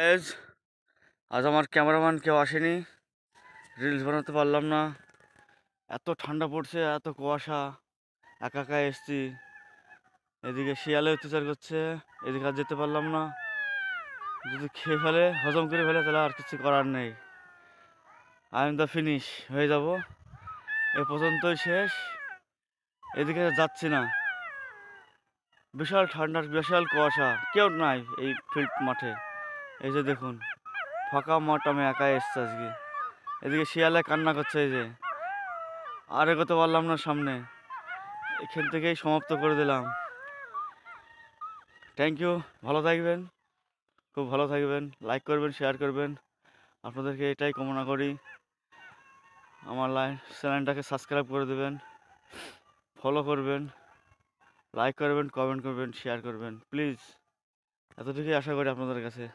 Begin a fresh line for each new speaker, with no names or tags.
Guys, আজ আমার cameraman কেউ আসেনি, রিলস বানাতে পারলাম না। এত ঠান্ডা পড়ছে, এত কুয়াশা, একা একা এসছি। এদিকে শিয়ালে অত্যাচার করছে, এদিকে আর যেতে পারলাম না। যদি খেয়ে ফেলে, হজম করে ফেলে, তাহলে আর কিছু করার নেই। আই এম দ্য ফিনিশ হয়ে যাব, এ পর্যন্তই শেষ। এদিকে যাচ্ছি না, বিশাল ঠান্ডার বিশাল কুয়াশা, কেউ নাই এই ফিল্ড মাঠে। এই যে দেখুন, ফাঁকা মাঠ, আমি একাই এসছি আজকে। এদিকে শিয়ালে কান্না করছে, এই যে আর এগোতে পারলাম না সামনে, এখান থেকেই সমাপ্ত করে দিলাম। থ্যাংক ইউ, ভালো থাকবেন, খুব ভালো থাকবেন, লাইক করবেন, শেয়ার করবেন, আপনাদেরকে এটাই কামনা করি। আমার চ্যানেলটাকে সাবস্ক্রাইব করে দেবেন, ফলো করবেন, লাইক করবেন, কমেন্ট করবেন, শেয়ার করবেন, প্লিজ। এতটুকুই আশা করি আপনাদের কাছে।